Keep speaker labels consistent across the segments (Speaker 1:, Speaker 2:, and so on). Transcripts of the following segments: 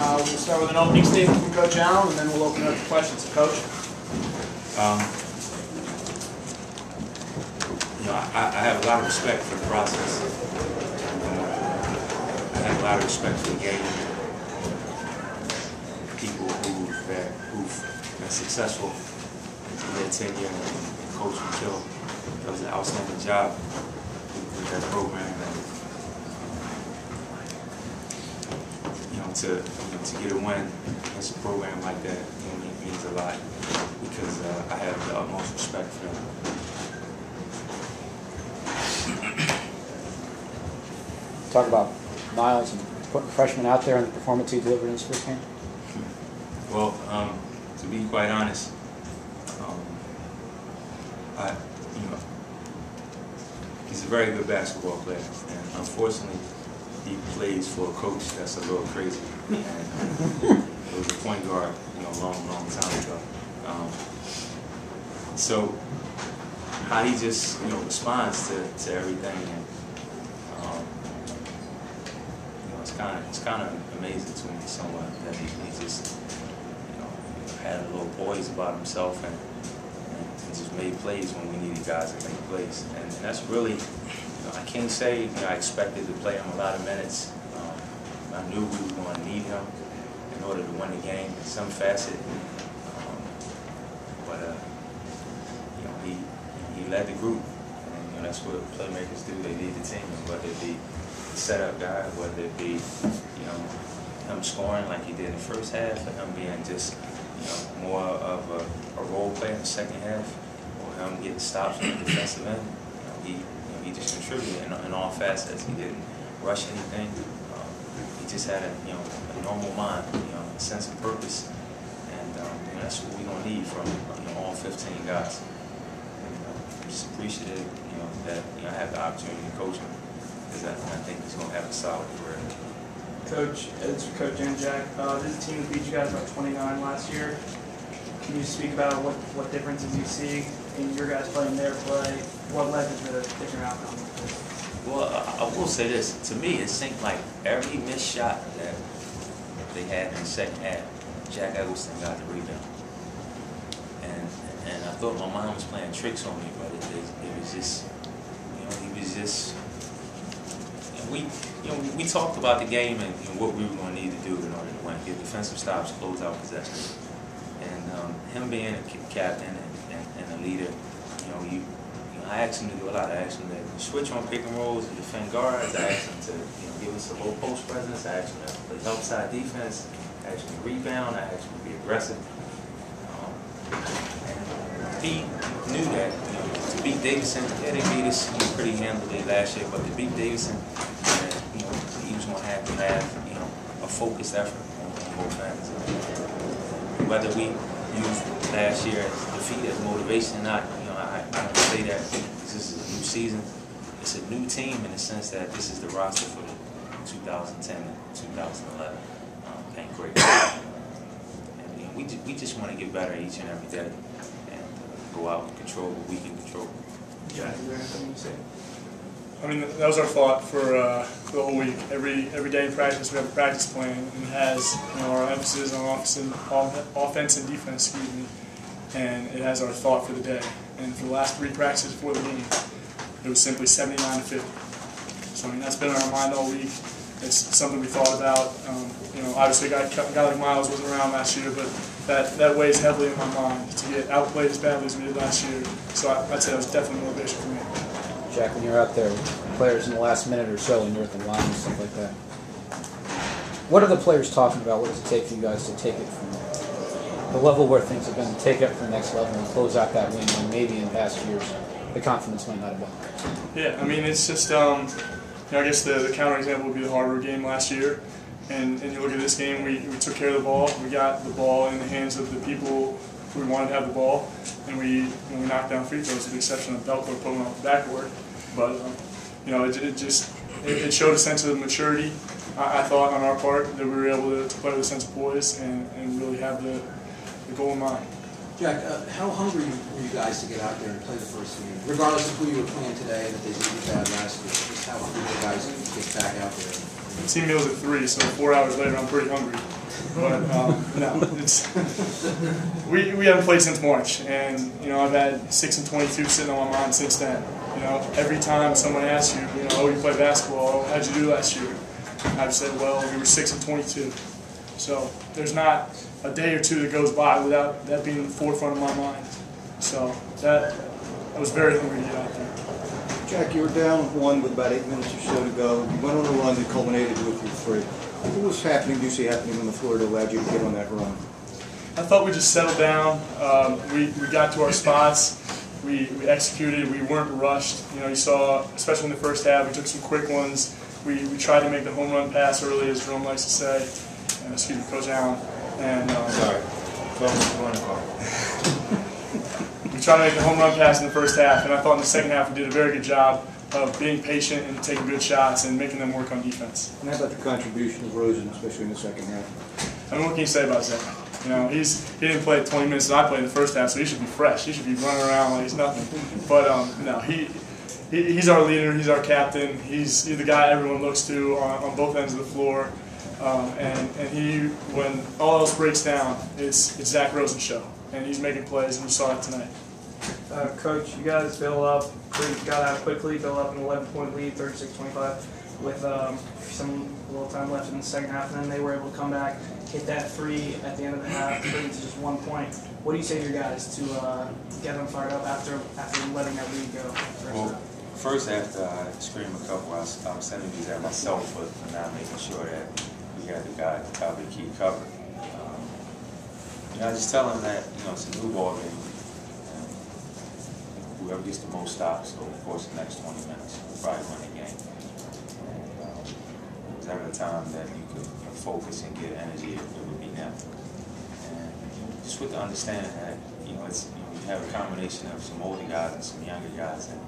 Speaker 1: We'll start with an opening statement from Coach Allen, and then we'll open it up to questions. Coach?
Speaker 2: I have a lot of respect for the process. I have a lot of respect for the game. People who've been successful in their tenure, and Coach McKill does an outstanding job with that program. And to get a win against a program like that, it means a lot because I have the utmost respect for them.
Speaker 3: Talk about Miles and putting freshmen out there and the performance he delivered in his first game.
Speaker 2: Well, to be quite honest, he's a very good basketball player, and unfortunately, he plays for a coach that's a little crazy. And it was a point guard, a long time ago. So how he just, responds to everything, and it's kind of amazing to me somewhat that he just, had a little poise about himself and just made plays when we needed guys to make plays. And that's really, I can't say I expected to play him a lot of minutes. I knew we were going to need him in order to win the game in some facet. But he led the group, and that's what playmakers do. They lead the team, whether it be the setup guy, whether it be him scoring like he did in the first half, or him being just more of a role player in the second half, or him getting stops on the defensive end. He just contributed in all facets. He didn't rush anything. He just had a normal mind, a sense of purpose, and that's what we're gonna need from all 15 guys. And, I'm just appreciative, that I have the opportunity to coach him, because I think he's gonna have a solid career.
Speaker 1: Coach, it's Coach and Jack. This team beat you guys by 29 last year. Can you speak about what differences you see in your guys playing their play? What led to the different outcome?
Speaker 2: Well, I will say this. To me, it seemed like every missed shot that they had in the second half, Jack Eggleston got the rebound. And I thought my mind was playing tricks on me, but it was just, he was just. We talked about the game and what we were going to need to do in order to win. Get defensive stops, close out possessions, and him being a captain and a leader, I asked him to do a lot. I asked him to switch on pick and rolls and defend guards. I asked him to give us a low post presence. I asked him to play help side defense. I asked him to rebound. I asked him to be aggressive. And he knew that to beat Davidson, they beat us pretty handily last year, but to beat Davidson, he was going to have a focused effort on both ends. Whether we used last year's defeat as motivation or not, I don't say that because this is a new season. It's a new team in the sense that this is the roster for the 2010 and 2011 Penn Quakers. And we just want to get better each and every day and go out and control what we can control.
Speaker 1: Jack, is there anything you say?
Speaker 4: I mean, that was our thought for the whole week. Every day in practice, we have a practice plan, and it has our emphasis on offense and defense, and it has our thought for the day. And for the last 3 practices before the game, it was simply 79-50. So I mean, that's been on our mind all week. It's something we thought about. Obviously, a guy like Miles wasn't around last year, but that weighs heavily in my mind to get outplayed as badly as we did last year. So I'd say that was definitely motivation for me.
Speaker 3: Jack, when you're out there with players in the last minute or so and you're at the line and stuff like that, what are the players talking about? What does it take for you guys to take it from the level where things have been, to take it up to the next level and close out that win when maybe in past years the confidence might not have been?
Speaker 4: Yeah, I mean, it's just, I guess the counterexample would be the Harvard game last year. And you look at this game, we took care of the ball. We got the ball in the hands of the people who wanted to have the ball, and we knocked down free throws with the exception of Belcourt pulling off the backboard. But it showed a sense of maturity. I thought on our part that we were able to play with a sense of poise and really have the goal in mind.
Speaker 5: Jack, how hungry were you guys to get out there and play the first game, regardless of who you were playing today, that they did you bad last week? Just how hungry were you guys to get back out there?
Speaker 4: the team meal's at 3, so 4 hours later I'm pretty hungry. But no, it's we haven't played since March, and I've had 6 and 22 sitting on my mind since then. Every time someone asks you, oh, you play basketball, how'd you do last year? I've said, well, we were 6 and 22. So there's not a day or two that goes by without that being in the forefront of my mind. So I was very hungry to get out there.
Speaker 6: Jack, you were down 1 with about 8 minutes or so to go. You went on a run that culminated with your 3. What was happening, do you see happening on the floor that allowed you to get on that run?
Speaker 4: I thought we just settled down. We got to our spots. We executed. We weren't rushed. You saw, especially in the first half, we took some quick ones. We tried to make the home run pass early, as Jerome likes to say. Excuse me, Coach Allen. And
Speaker 2: Sorry.
Speaker 4: we tried to make the home run pass in the first half, and I thought in the second half we did a very good job of being patient and taking good shots and making them work on defense.
Speaker 6: And how about the contribution of Rosen, especially in the second half?
Speaker 4: I mean, what can you say about Zach? He didn't play 20 minutes as I played in the first half, so he should be fresh. He should be running around like he's nothing. But no, he's our leader. He's our captain. He's the guy everyone looks to on both ends of the floor. And he, when all else breaks down, it's Zach Rosen's show, and he's making plays, and you saw it tonight.
Speaker 1: Coach, you guys built up, got out quickly, built up an 11-point lead, 36-25, with some little time left in the second half, and then they were able to come back, hit that 3 at the end of the half, bring it to just 1 point. What do you say to your guys to get them fired up after letting that lead go?
Speaker 2: First after I screamed a couple, I was sending these at myself, but now making sure that we had the guy at the top of the key covered. I just tell them that it's a new ball game. Whoever gets the most stops, so of course the next 20 minutes will probably win the game. And if there was ever a time that you could focus and get energy, it would be now. And just with the understanding that you have a combination of some older guys and some younger guys, and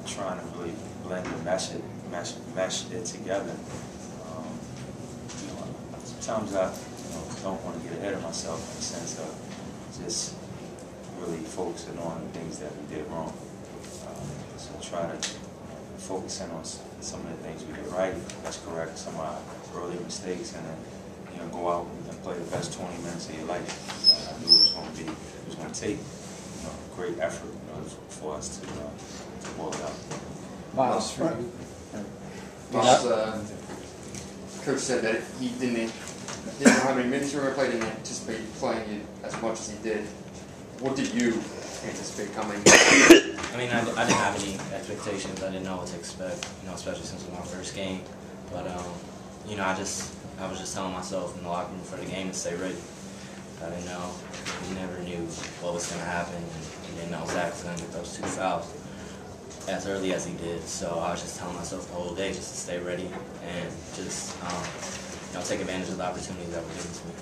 Speaker 2: trying to really blend and mesh it together. Sometimes I don't want to get ahead of myself in the sense of just really focusing on the things that we did wrong. So try to focus in on some of the things we did right, let's correct some of our early mistakes, and then go out and play the best 20 minutes of your life. I knew it was going to take great effort for us to pull it out.
Speaker 3: Miles, for you.
Speaker 7: Miles, Coach said that he didn't know how many minutes you were going to play, didn't anticipate playing it as much as he did. What did you anticipate coming?
Speaker 8: I mean, I didn't have any expectations. I didn't know what to expect, especially since it was my first game. But, I was just telling myself in the locker room for the game to stay ready. I didn't know. We never knew what was going to happen. And we didn't know Zach was going to get those 2 fouls as early as he did. So I was just telling myself the whole day just to stay ready and just, take advantage of the opportunities that were given to me.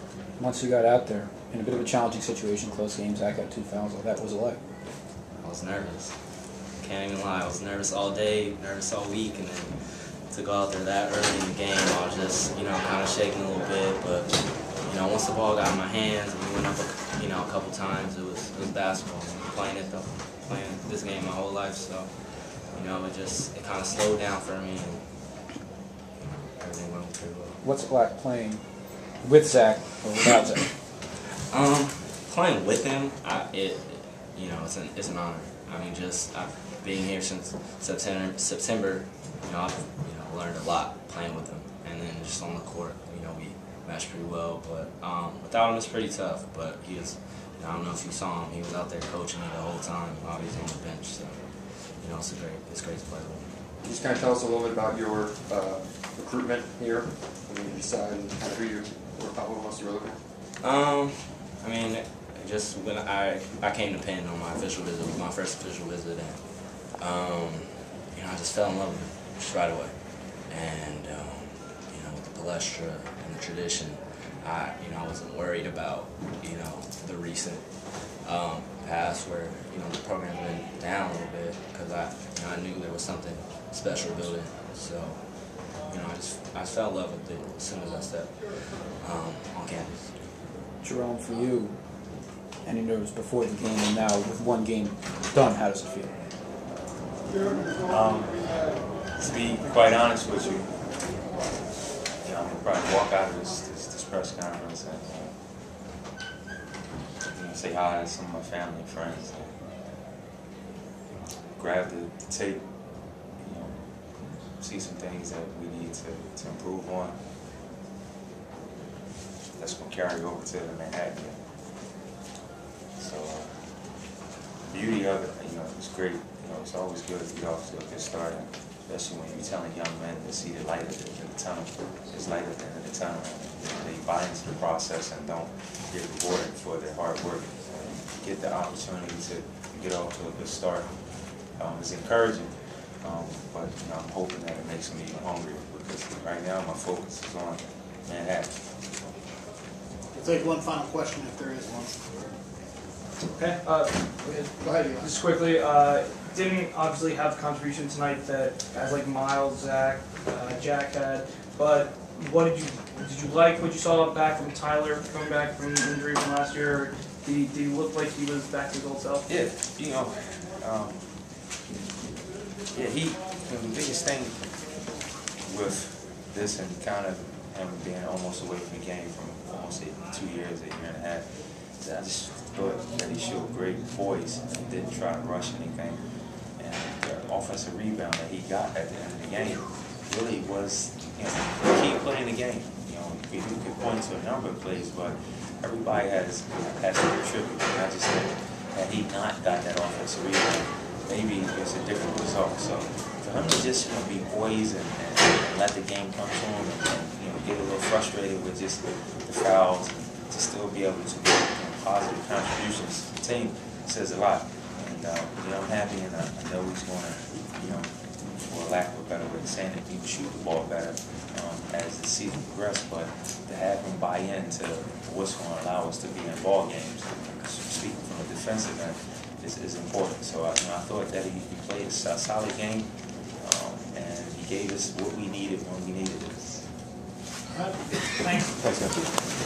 Speaker 3: Once you got out there, in a bit of a challenging situation, close game, Zach got 2 fouls. That was it like?
Speaker 8: I was nervous. Can't even lie. I was nervous all day, nervous all week, and then to go out there that early in the game, I was just, kind of shaking a little bit. But, once the ball got in my hands and we went up, a couple times, it was basketball. Playing this game my whole life, so, it kind of slowed down for me, and everything went pretty well.
Speaker 3: What's it like playing with Zach or without Zach?
Speaker 8: Playing with him, it's an honor. I mean, just being here since September, I've learned a lot playing with him, and then just on the court, we meshed pretty well. But without him, it's pretty tough. But he was, I don't know if you saw him, he was out there coaching me the whole time while he was on the bench. So, it's great to play with him.
Speaker 7: Can you just kind of tell us a little bit about your recruitment here? I mean, you decided kind of who most you were looking at?
Speaker 8: I mean, just when I came to Penn on my official visit, it was my first official visit, and I just fell in love with it just right away. And with the Palestra and the tradition, I wasn't worried about the recent past where the program's been down a little bit, because I knew there was something special building. So I just fell in love with it as soon as I stepped on campus.
Speaker 3: Jerome, for you, any nerves before the game and now with 1 game done, how does it feel?
Speaker 2: To be quite honest with you, I'm gonna probably walk out of this press conference and say hi to some of my family and friends. Grab the tape, see some things that we need to improve on. That's gonna carry over to the Manhattan game. So the beauty of it, it's great. It's always good to get off to a good start, especially when you're telling young men to see the light at the end of the tunnel. There's light at the end of the tunnel, and they buy into the process and don't get rewarded for their hard work. Get the opportunity to get off to a good start. It's encouraging, but I'm hoping that it makes me even hungrier, because right now my focus is on Manhattan.
Speaker 9: We'll take one final question if there is one.
Speaker 1: Okay.
Speaker 9: Go ahead, Eli.
Speaker 1: Just quickly, didn't obviously have the contribution tonight that guys like Miles, Jack had, but what did you like what you saw back from Tyler coming back from injury from last year? Or did he look like he was back to his old self?
Speaker 2: Yeah, the biggest thing with this and kind of him being almost away from the game from almost 2 years, a year and a half, is I just thought that he showed great poise and didn't try to rush anything. And the offensive rebound that he got at the end of the game really was, the key play in the game. We could point to a number of plays, but everybody has to contribute. And I just think had he not got that offensive rebound, maybe it's a different result. So for him to just be poised and let the game come to him and get a little frustrated with just the fouls, and to still be able to make positive contributions to the team says a lot. And I'm happy, and I know he's going to, for lack of a better way of saying it, he can shoot the ball better as the season progresses. But to have him buy into what's going to allow us to be in ball games, speaking from a defensive end, is important. So I thought that he played a solid game, and he gave us what we needed when we needed it.
Speaker 1: All right. Thanks.
Speaker 2: Thanks,